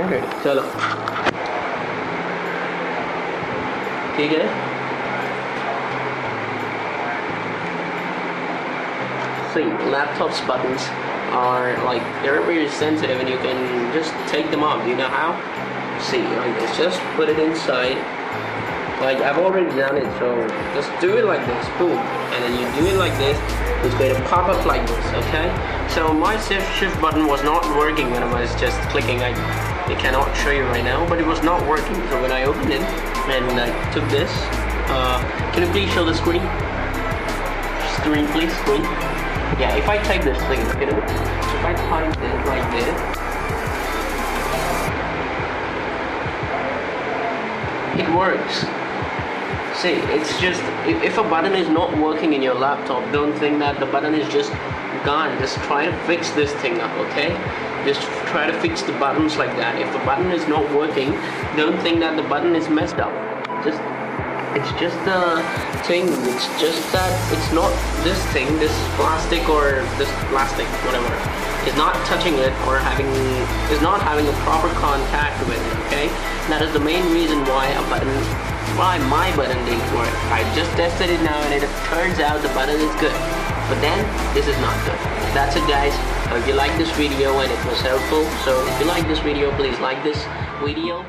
Okay चलो ठीक है. See, laptops buttons are like they're very sensitive and you can just take them off. Do you know how? See, like just put it inside. Like I've already done it, so just do it like this, boom, and then you do it like this. It's going to pop up like this, okay? So my shift button was not working when I was just clicking. I cannot show you right now, but it was not working. So when I opened it and I took this, can you please show the screen? Screen, please, screen. Yeah, if I type this thing, you know, if I type this like this, it works. See, it's just, if a button is not working in your laptop, don't think that the button is just gone. Just try to fix this thing up, okay? Just try to fix the buttons like that. If the button is not working, don't think that the button is messed up. It's just the thing, it's just that it's not this thing, this plastic or this plastic, whatever, is not touching it or is not having a proper contact with it, okay? That is the main reason why my button didn't work. I just tested it now and it turns out the button is good. But then, this is not good. That's it guys. Hope you liked this video and it was helpful. So if you like this video, please like this video.